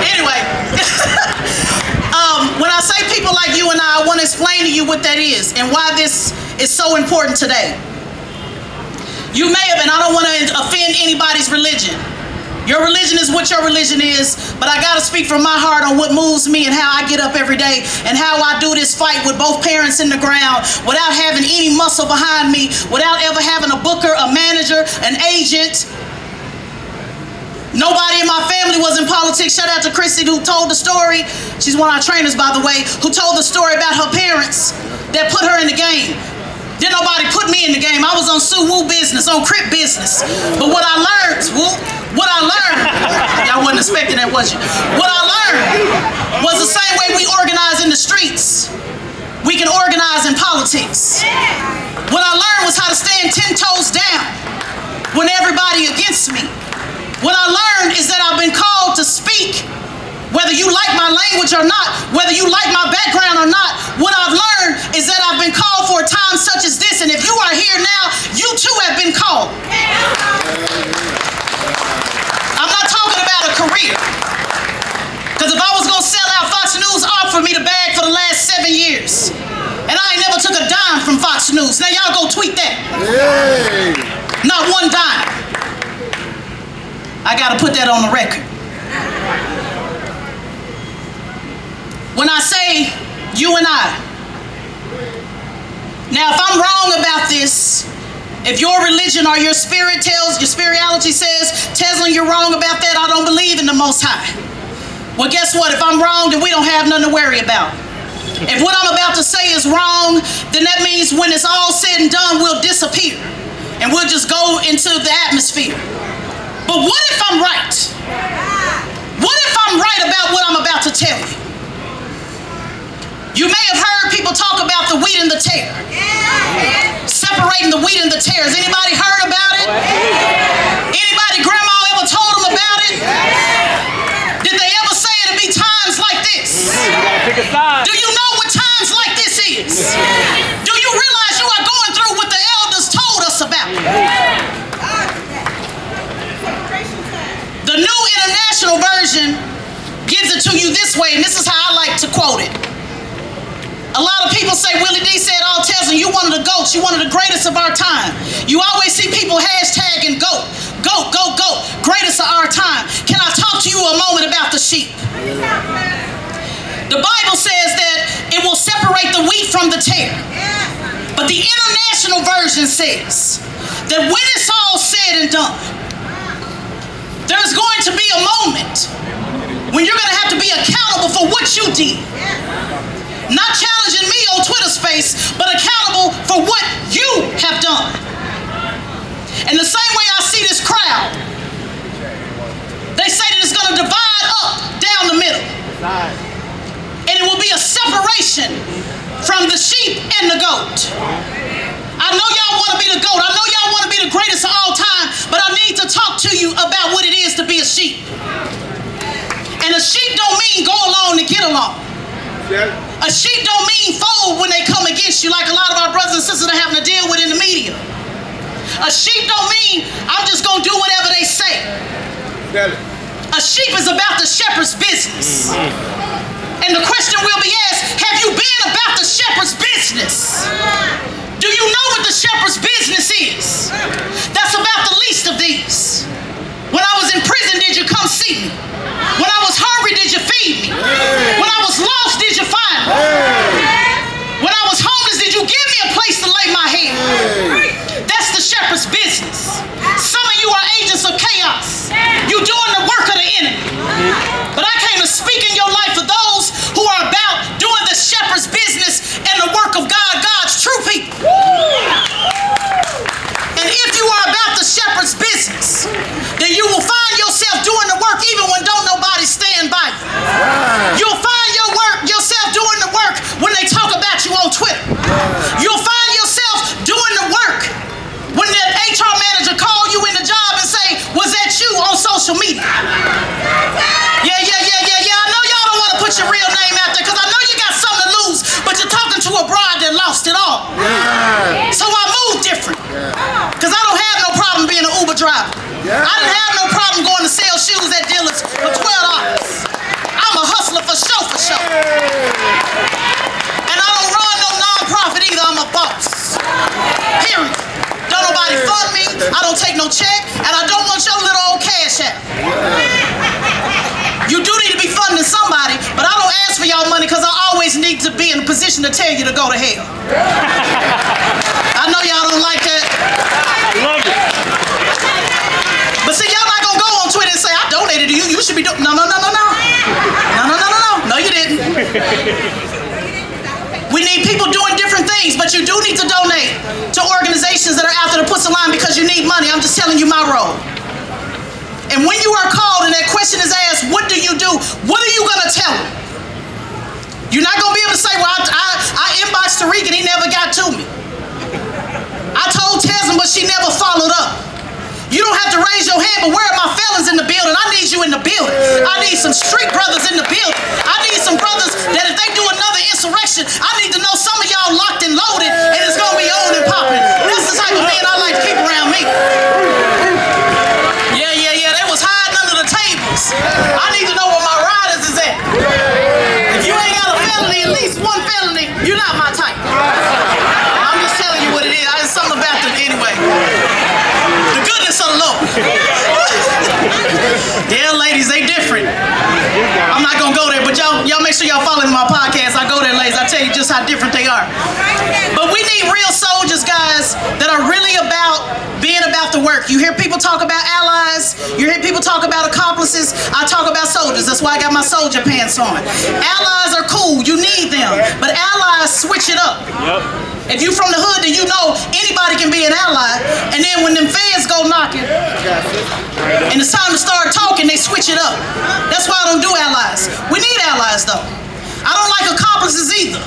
Anyway, when I say people like you and I want to explain to you what that is and why this is so important today. You may have, and I don't want to offend anybody's religion. Your religion is what your religion is, but I got to speak from my heart on what moves me and how I get up every day and how I do this fight with both parents in the ground without having any muscle behind me, without ever having a booker, a manager, an agent. Nobody in my family was in politics. Shout out to Christy who told the story. She's one of our trainers, by the way, who told the story about her parents that put her in the game. Didn't nobody put me in the game. I was on Sue-Woo business, on Crip business. But what I learned, y'all wasn't expecting that, was you? What I learned was the same way we organize in the streets, we can organize in politics. What I learned was how to stand 10 toes down when everybody against me. What I learned is that I've been called to speak, whether you like my language or not, whether you like my background or not. What I've learned is that I've been called for a time such as this, and if you are here now, you too have been called. I'm not talking about a career, because if I was going to sell out, Fox News offered me the bag for the last 7 years, and I ain't never took a dime from Fox News. Now y'all go tweet that. Yay. Not one dime. I got to put that on the record. When I say you and I, now if I'm wrong about this, if your religion or your spirit tells, your spirituality says, Tezlyn, you're wrong about that, I don't believe in the Most High. Well, guess what? If I'm wrong, then we don't have nothing to worry about. If what I'm about to say is wrong, then that means when it's all said and done, we'll disappear. And we'll just go into the atmosphere. But what if I'm right? What if I'm right about what I'm about to tell you? You may have heard people talk about the wheat and the tare. Separating the wheat and the tares. Anybody heard about it? Anybody grandma ever told them about it? Did they ever say it'd be times like this? Do you know what times like this is? Do you realize you are going through what the elders told us about? The New International Version gives it to you this way, and this is how I like to quote it. A lot of people say Willie D said, "Oh, Tezlyn, you one of the GOATs, you one of the greatest of our time." You always see people hashtagging GOAT, GOAT, GOAT, GOAT, greatest of our time. Can I talk to you a moment about the sheep? The Bible says that it will separate the wheat from the tare. But the International Version says that when it's all said and done, there's going to be a moment when you're going to have to be accountable for what you did. Not challenging me on Twitter space, but accountable for what you have done. And the same way I see this crowd, they say that it's going to divide up down the middle. And it will be a separation from the sheep and the goat. I know y'all want to be the GOAT. I know y'all want to be the greatest of all time, but I need to talk to you about what it is to be a sheep. And a sheep don't mean go along to get along. A sheep don't mean fold when they come against you like a lot of our brothers and sisters are having to deal with in the media. A sheep don't mean I'm just going to do whatever they say. A sheep is about the shepherd's business. And the question will be asked, have you been about the shepherd's business? Do you know what the shepherd's business is? That's about the least of these. When I was in prison, did you come see me? When I was hungry, did you feed me? When I was lost, did you find me? When I was homeless, did you give me a place to lay my head? That's the shepherd's business. Some of you are agents of chaos. You're doing the work of the enemy. But I came to speak in your life for those who are about doing the shepherd's business and the work of God, God's true people. And if you are about the shepherd's business, then you will find yourself doing the work even when don't nobody stand by you. You'll find yourself doing the work when they talk about you on Twitter. You'll find yourself doing the work when the HR manager call you in the job and say, was that you on social media? Yeah. I know y'all don't want to put your real name out there because I know you got something to lose, but you're talking to a bride that lost it all. So I move different because I don't have no problem being an Uber driver. I didn't have no problem going to sell shoes at dealers for $12. a boss. Period. Don't nobody fund me. I don't take no check, and I don't want your little old cash app. You do need to be funding somebody, but I don't ask for y'all money because I always need to be in a position to tell you to go to hell. I know y'all don't like that. I love it. But see, y'all not gonna go on Twitter and say, I donated to you. You should be doing. No. No, you didn't. We need people doing different things, but you do need to donate to organizations that are out there to put some line because you need money. I'm just telling you my role. And when you are called and that question is asked, what do you do? What are you gonna tell them? You're not gonna be able to say, well, I inboxed Tariq and he never got to me. I told Tezlyn, but she never followed up. You don't have to raise your hand, but where are my fellas in the building? I need you in the building. I need some street brothers in the building. I need some brothers that if they do another insurrection, I need to know some of y'all locked and loaded and it's gonna be on and popping. That's the type of man I like to keep around me. Yeah. They was hiding under the tables. I need to know where my riders is at. If you ain't got a felony, at least one felony, you're not my type. I'm just telling you what it is. There's something about them anyway. The goodness of the Lord. Yeah, ladies, they different. I'm not gonna go there, but y'all make sure y'all follow my podcast. I go there, ladies. I tell you just how different they are. But we need real soldiers, guys, that are really about being about the work. You hear people talk about allies. You hear people talk about accomplices. I talk about soldiers. That's why I got my soldier pants on. Allies are cool. You need them. But allies switch it up. Yep. If you from the hood, then you know anybody can be an ally. And then when them feds go knocking, and it's time to start talking, they switch it up. That's why I don't do allies. We need allies, though. I don't like accomplices either.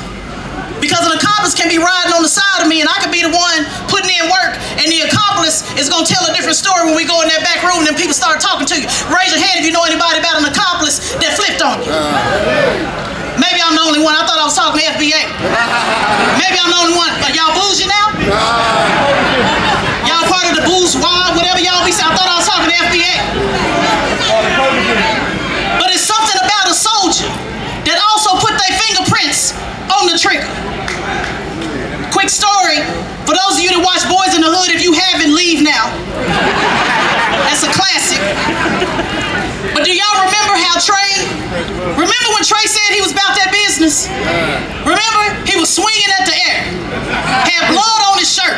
Because an accomplice can be riding on the side of me, and I could be the one putting in work, and the accomplice is going to tell a different story when we go in that back room and people start talking to you. Raise your hand if you know anybody about an accomplice that flipped on you. Maybe I'm the only one. I thought I was talking to FBA. Maybe I'm the only one. Are y'all bougie now? Y'all part of the bourgeois, whatever y'all be saying. I thought I was talking to FBA. But it's something about a soldier that also put their fingerprints on the trigger. Quick story. For those of you that watch Boys in the Hood, if you haven't, leave now. That's a classic. But do y'all remember how remember when Trey said he was about that business? Remember? He was swinging at the air. Had blood on his shirt.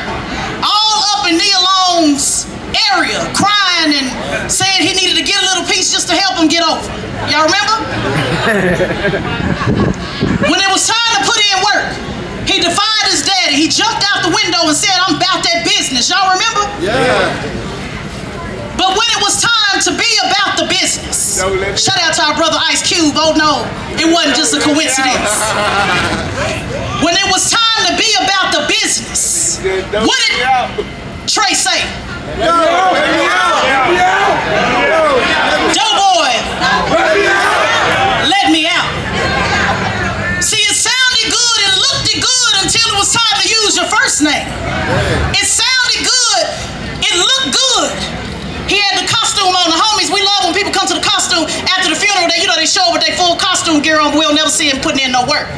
All up in Nia Long's area, crying and saying he needed to get a little piece just to help him get over. Y'all remember? When it was time to put in work, he defied his daddy. He jumped out the window and said, I'm about that business. Y'all remember? Yeah. But when it was time to be about the business, shout out to our brother Ice Cube. Oh no, it wasn't just a coincidence. When it was time to be about the business, what did Trey say? Doughboy, let me out. See, it sounded good and looked good until it was time to use your first name. It sounded good. It looked good. He had the costume on. The homies, we love when people come to the costume after the funeral. They show up with their full costume gear on, but we'll never see him putting in no work.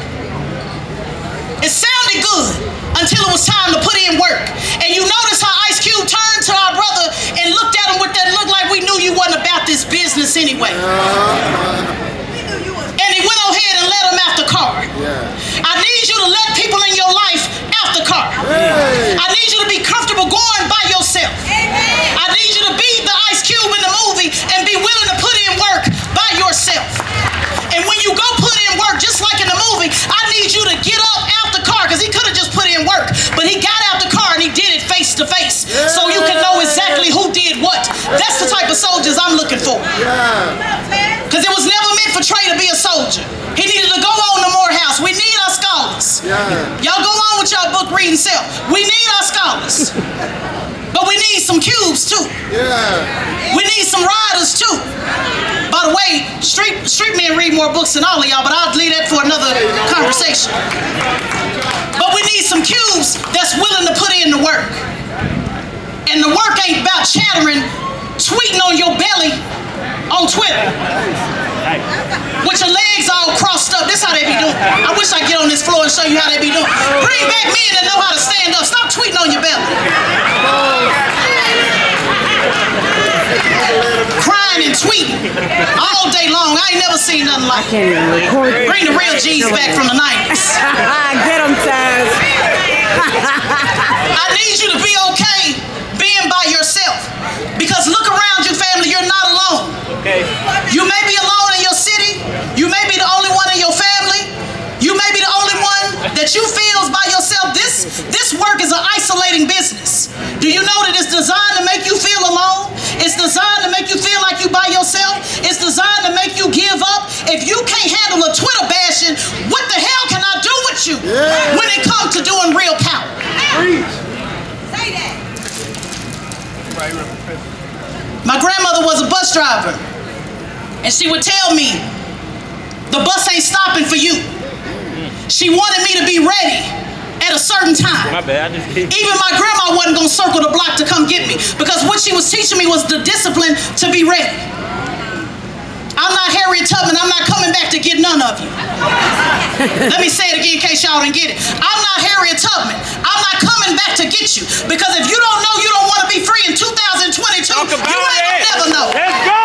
It sounded good until it was time to put in work. And you notice how Ice Cube turned to our brother and looked at him with that look like we knew you wasn't about this business anyway. And he went ahead and let him out the car. I need you to let people in your life out the car. I need you to be comfortable going by yourself. I need you to be the Ice Cube in the movie and be willing to put in work by yourself. And when you go put in work, just like in the movie, I need you to get up out the car, because he could have just put in work, but he got out the car and he did it face to face, so you can know exactly who did what. That's the type of soldiers I'm looking for. Because it was never meant for Trey to be a soldier. He needed to go on to Morehouse. We need our scholars. Y'all go on with y'all book reading self. We need our scholars. But we need some cubes too. We need some riders too. By the way, street men read more books than all of y'all, but I'll leave that for another conversation. But we need some cubes that's willing to put in the work. And the work ain't about chattering, tweeting on your belly on Twitter with your legs legs all crossed up. This how they be doing. I wish I could get on this floor and show you how they be doing. Bring back men that know how to stand up. Stop tweeting on your belly. Crying and tweeting all day long. I ain't never seen nothing like it. Bring the real G's back from the 90s. Get them, Taz. I need you to be okay being by yourself. Because look around you, family, you're not alone. Okay. You may be alone in your city. You may be the only one in your family. You may be the only one that you feel is by yourself. This work is an isolating business. Do you know that it's designed to make you feel alone? It's designed to make you feel like you by yourself. It's designed to make you give up. If you can't handle a Twitter bashing, what the hell can I do with you when it comes to doing real power? Say that. My grandmother was a bus driver, and she would tell me, the bus ain't stopping for you. She wanted me to be ready at a certain time. My bad. Even my grandma wasn't going to circle the block to come get me, because what she was teaching me was the discipline to be ready. I'm not Harriet Tubman. I'm not coming back to get none of you. Let me say it again in case y'all didn't get it. I'm not Harriet Tubman. I'm not coming back to get you, because if you don't know you don't want to be free in 2022, you ain't gonna never know. Let's go.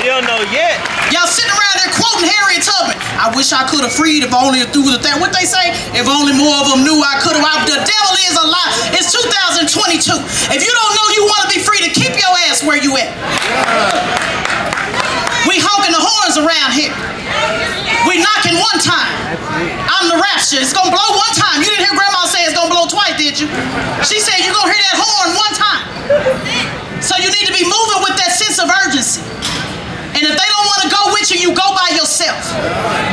You don't know yet. Y'all sitting around there quoting Harriet Tubman. I wish I could have freed if only through the thing. What they say? If only more of them knew I could have. The devil is a lie. It's 2022. If you don't know you want to be free, to keep your ass where you at. We honking the horns around here. We knocking one time. I'm the rapture. It's gonna blow one time. You didn't hear Grandma say it's gonna blow twice, did you? She said you're gonna hear that horn one time. So you need to be moving with that sense of urgency. And if they don't want to go with you, you go by yourself.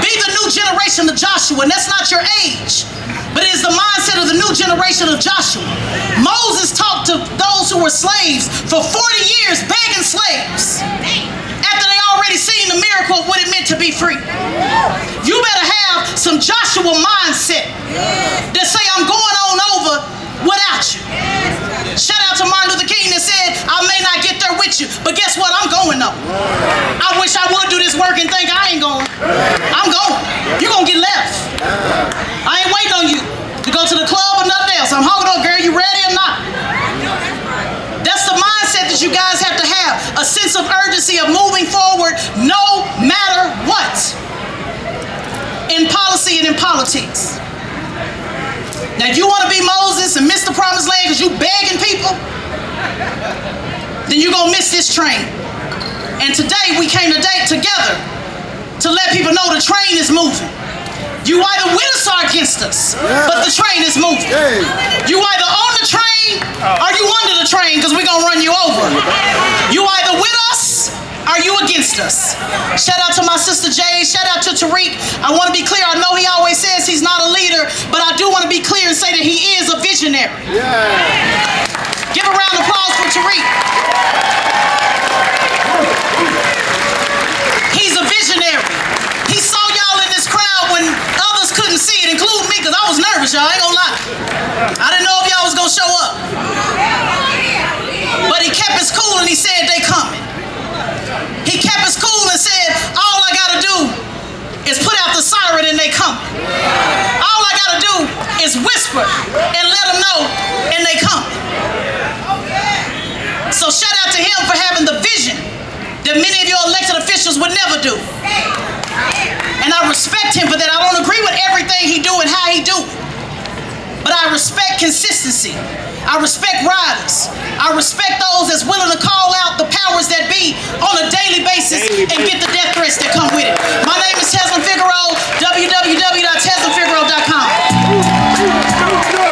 Be the new generation of Joshua, and that's not your age, but it is the mindset of the new generation of Joshua. Moses talked to those who were slaves for 40 years, begging slaves, after they already seen the miracle of what it meant to be free. You better have some Joshua mindset that say, I'm going on over without you. Shout out to Martin Luther King that said, I may not get there with you, but guess what? I'm going though. I wish I would do this work and think I ain't going. I'm going. You're going to get left. I ain't waiting on you to go to the club or nothing else. I'm hungry, girl. You ready or not? That's the mindset that you guys have to have. A sense of urgency of moving forward no matter what. In policy and in politics. Now, you want to be Moses and miss the promised land because you begging people? Then you're going to miss this train. And today, we came together to let people know the train is moving. You either with us or against us, but the train is moving. You either on the train or you under the train, because we're going to run you over. You either with us or you against us. Shout out to my sister Jay. Shout out to Tariq. I want to be clear. I know he always says he's not a leader, but I do want to be clear and say that he is a visionary. Give a round of applause for Tariq. He's a visionary. He saw y'all in this crowd when others couldn't see it, including me, because I was nervous, y'all. I ain't gonna lie. I didn't know if y'all was gonna show up. But he kept his cool and he said they coming. He kept his cool and said, all I gotta do is put out the siren and they coming. All I gotta do is whisper and let them know and they coming. So shout out to him for having the vision that many of your elected officials would never do. And I respect him for that. I don't agree with everything he do and how he do it. But I respect consistency. I respect riders. I respect those that's willing to call out the powers that be on a daily